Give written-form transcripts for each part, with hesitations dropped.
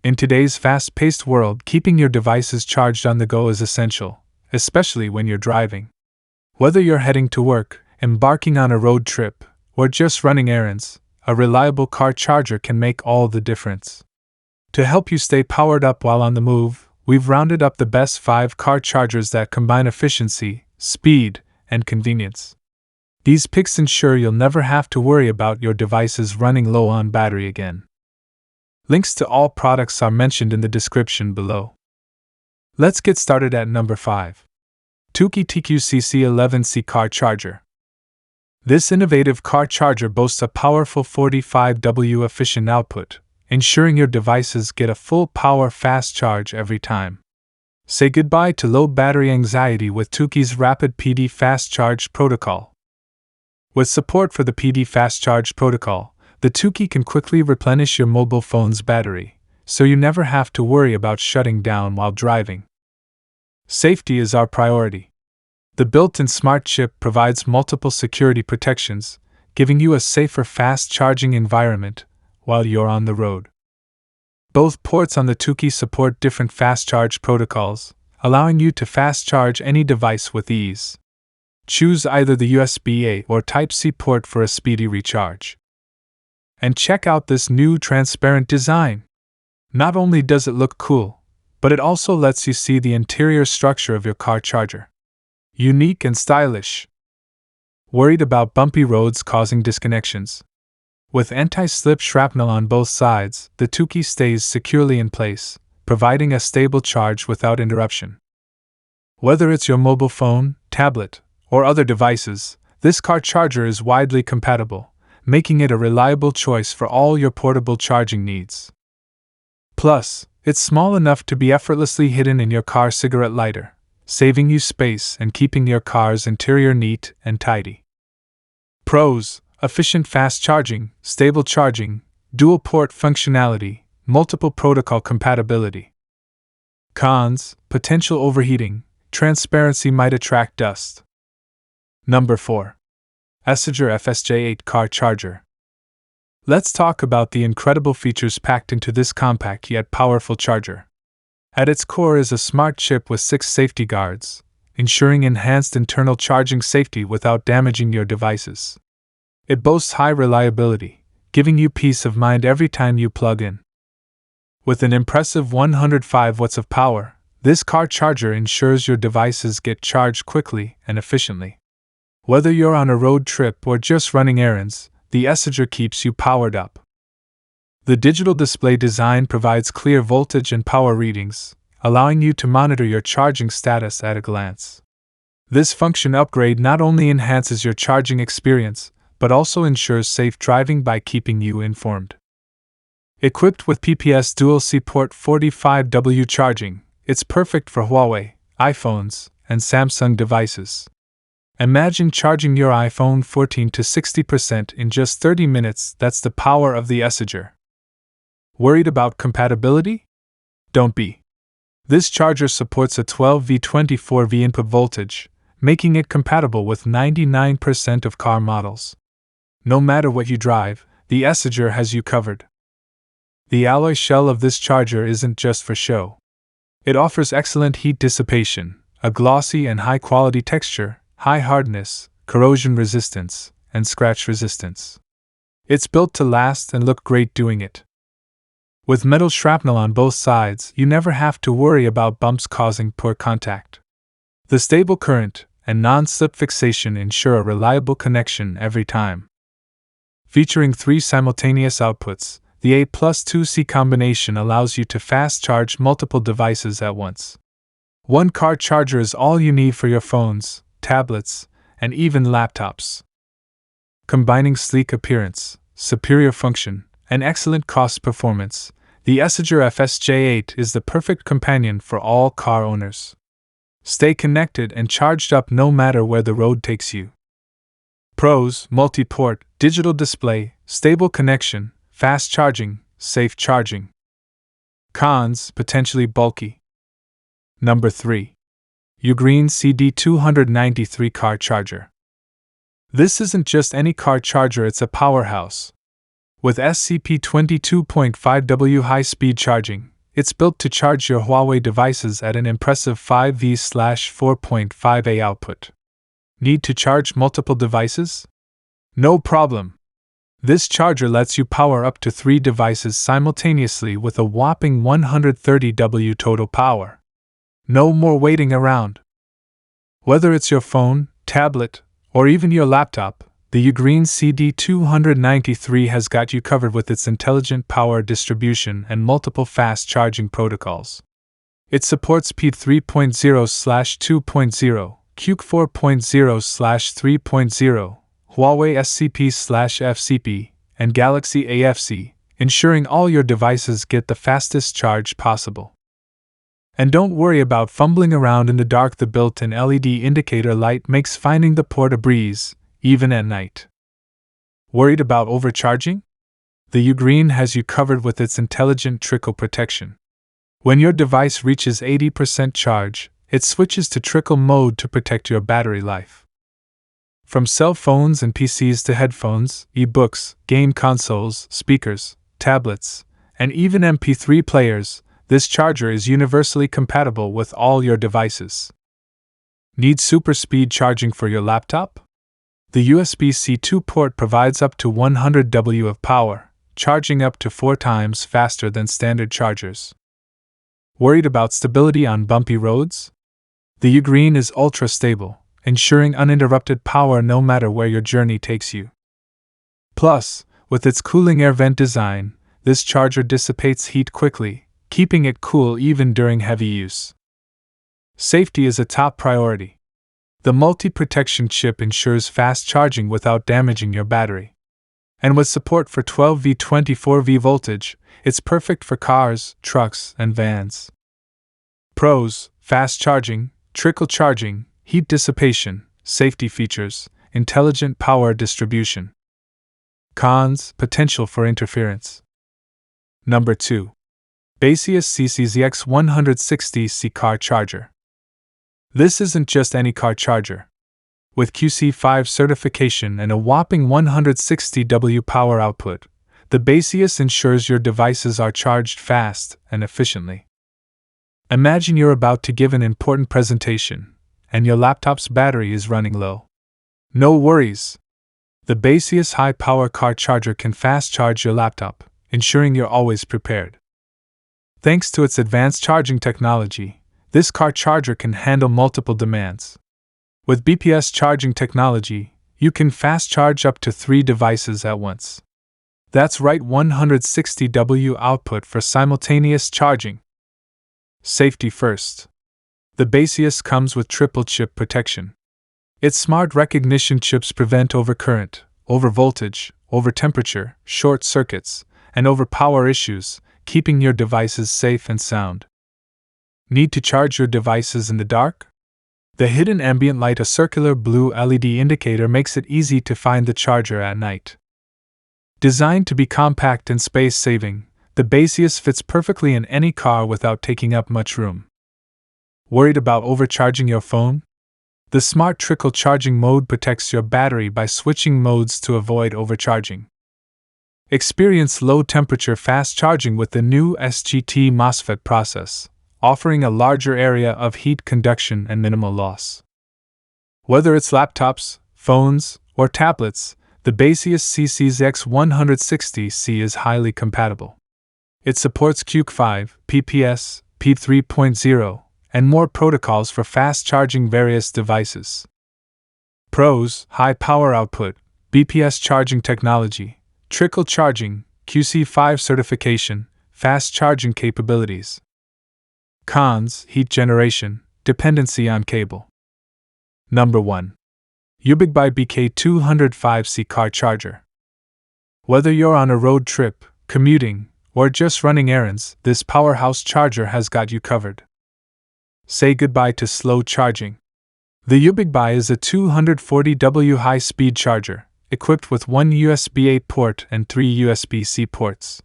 In today's fast-paced world, keeping your devices charged on the go is essential, especially when you're driving. Whether you're heading to work, embarking on a road trip, or just running errands, a reliable car charger can make all the difference. To help you stay powered up while on the move, we've rounded up the best 5 car chargers that combine efficiency, speed, and convenience. These picks ensure you'll never have to worry about your devices running low on battery again. Links to all products are mentioned in the description below. Let's get started at number 5. Toocki TQ-CC11C Car Charger. This innovative car charger boasts a powerful 45W efficient output, ensuring your devices get a full power fast charge every time. Say goodbye to low battery anxiety with Toocki's rapid PD fast charge protocol. With support for the PD fast charge protocol, the Toocki can quickly replenish your mobile phone's battery, so you never have to worry about shutting down while driving. Safety is our priority. The built-in smart chip provides multiple security protections, giving you a safer fast charging environment while you're on the road. Both ports on the Toocki support different fast charge protocols, allowing you to fast charge any device with ease. Choose either the USB-A or Type-C port for a speedy recharge. And check out this new transparent design. Not only does it look cool, but it also lets you see the interior structure of your car charger. Unique and stylish. Worried about bumpy roads causing disconnections? With anti-slip shrapnel on both sides, the Toocki stays securely in place, providing a stable charge without interruption. Whether it's your mobile phone, tablet, or other devices, this car charger is widely compatible, making it a reliable choice for all your portable charging needs. Plus, it's small enough to be effortlessly hidden in your car cigarette lighter, saving you space and keeping your car's interior neat and tidy. Pros: efficient fast charging, stable charging, dual port functionality, multiple protocol compatibility. Cons: potential overheating, transparency might attract dust. Number 4. Essager FSJ-008 Car Charger. Let's talk about the incredible features packed into this compact yet powerful charger. At its core is a smart chip with 6 safety guards, ensuring enhanced internal charging safety without damaging your devices. It boasts high reliability, giving you peace of mind every time you plug in. With an impressive 105 watts of power, this car charger ensures your devices get charged quickly and efficiently. Whether you're on a road trip or just running errands, the Essager keeps you powered up. The digital display design provides clear voltage and power readings, allowing you to monitor your charging status at a glance. This function upgrade not only enhances your charging experience, but also ensures safe driving by keeping you informed. Equipped with PPS Dual C port 45W charging, it's perfect for Huawei, iPhones, and Samsung devices. Imagine charging your iPhone 14 to 60% in just 30 minutes. That's the power of the Essager. Worried about compatibility? Don't be. This charger supports a 12V 24V input voltage, making it compatible with 99% of car models. No matter what you drive, the Essager has you covered. The alloy shell of this charger isn't just for show. It offers excellent heat dissipation, a glossy and high-quality texture, high hardness, corrosion resistance, and scratch resistance. It's built to last and look great doing it. With metal shrapnel on both sides, you never have to worry about bumps causing poor contact. The stable current and non-slip fixation ensure a reliable connection every time. Featuring 3 simultaneous outputs, the A+2C combination allows you to fast charge multiple devices at once. One car charger is all you need for your phones, tablets, and even laptops. Combining sleek appearance, superior function, and excellent cost performance, the Essager FSJ-008 is the perfect companion for all car owners. Stay connected and charged up no matter where the road takes you. Pros: multi-port, digital display, stable connection, fast charging, safe charging. Cons: potentially bulky. Number 3. Ugreen CD293 Car Charger. This isn't just any car charger, it's a powerhouse. With SCP 22.5W high-speed charging, It's built to charge your Huawei devices at an impressive 5V/4.5A output. Need to charge multiple devices? No problem. This charger lets you power up to 3 devices simultaneously with a whopping 130W total power. No more waiting around. Whether it's your phone, tablet, or even your laptop, the Ugreen CD293 has got you covered with its intelligent power distribution and multiple fast charging protocols. It supports P 3.0/2.0, QC 4.0/3.0, Huawei SCP/FCP, and Galaxy AFC, ensuring all your devices get the fastest charge possible. And don't worry about fumbling around in the dark. The built-in LED indicator light makes finding the port a breeze, even at night. Worried about overcharging? The Ugreen has you covered with its intelligent trickle protection. When your device reaches 80% charge, it switches to trickle mode to protect your battery life. From cell phones and PCs to headphones, e-books, game consoles, speakers, tablets, and even MP3 players, this charger is universally compatible with all your devices. Need super speed charging for your laptop? The USB-C 2 port provides up to 100W of power, charging up to 4 times faster than standard chargers. Worried about stability on bumpy roads? The Ugreen is ultra stable, ensuring uninterrupted power no matter where your journey takes you. Plus, with its cooling air vent design, this charger dissipates heat quickly, keeping it cool even during heavy use. Safety is a top priority. The multi-protection chip ensures fast charging without damaging your battery. And with support for 12V 24V voltage, it's perfect for cars, trucks, and vans. Pros: fast charging, trickle charging, heat dissipation, safety features, intelligent power distribution. Cons: potential for interference. Number 2. Baseus CCZX-160C car charger. This isn't just any car charger. With QC5 certification and a whopping 160W power output, the Baseus ensures your devices are charged fast and efficiently. Imagine you're about to give an important presentation, and your laptop's battery is running low. No worries. The Baseus high-power car charger can fast charge your laptop, ensuring you're always prepared. Thanks to its advanced charging technology, this car charger can handle multiple demands. With BPS charging technology, you can fast charge up to 3 devices at once. That's right, 160W output for simultaneous charging. Safety first. The Baseus comes with triple chip protection. Its smart recognition chips prevent overcurrent, overvoltage, overtemperature, short circuits, and overpower issues, keeping your devices safe and sound. Need to charge your devices in the dark? The hidden ambient light, a circular blue LED indicator, makes it easy to find the charger at night. Designed to be compact and space-saving, the Baseus fits perfectly in any car without taking up much room. Worried about overcharging your phone? The smart trickle charging mode protects your battery by switching modes to avoid overcharging. Experience low-temperature fast charging with the new SGT MOSFET process, offering a larger area of heat conduction and minimal loss. Whether it's laptops, phones, or tablets, the Baseus CCZX-160C is highly compatible. It supports QC5, PPS, P 3.0, and more protocols for fast charging various devices. Pros: high power output, BPS charging technology, trickle charging, QC5 certification, fast charging capabilities. Cons: heat generation, dependency on cable. Number 1. Ubigbuy BK-205C car charger. Whether you're on a road trip, commuting, or just running errands, this powerhouse charger has got you covered. Say goodbye to slow charging. The Ubigbuy is a 240W high-speed charger, equipped with 1 USB A port and 3 USB-C ports.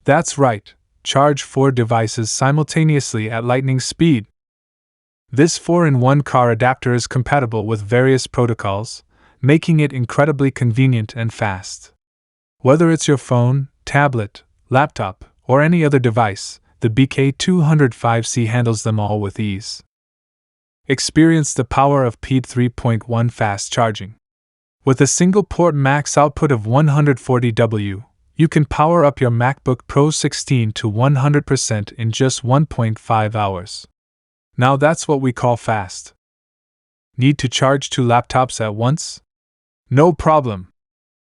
That's right. Charge 4 devices simultaneously at lightning speed. This 4-in-1 car adapter is compatible with various protocols, making it incredibly convenient and fast. Whether it's your phone, tablet, laptop, or any other device, the BK-205C handles them all with ease. Experience the power of PED 3.1 fast charging. With a single-port max output of 140 W, you can power up your MacBook Pro 16 to 100% in just 1.5 hours. Now that's what we call fast. Need to charge 2 laptops at once? No problem.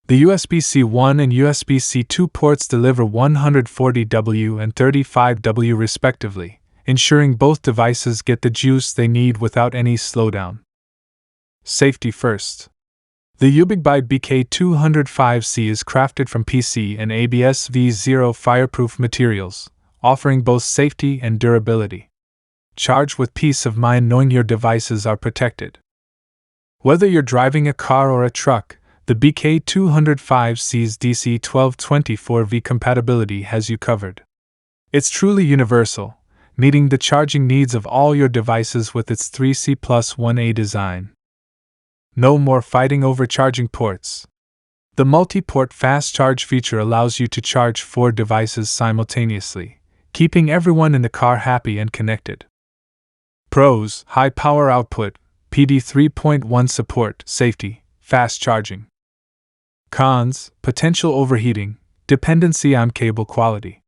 The USB-C 1 and USB-C 2 ports deliver 140 W and 35 W respectively, ensuring both devices get the juice they need without any slowdown. Safety first. The Ubigbuy BK-205C is crafted from PC and ABS V0 fireproof materials, offering both safety and durability. Charge with peace of mind knowing your devices are protected. Whether you're driving a car or a truck, the BK-205C's DC1224V compatibility has you covered. It's truly universal, meeting the charging needs of all your devices with its 3C+1A design. No more fighting over charging ports. The multi-port fast charge feature allows you to charge 4 devices simultaneously, keeping everyone in the car happy and connected. Pros: high power output, PD 3.1 support, safety, fast charging. Cons: potential overheating, dependency on cable quality.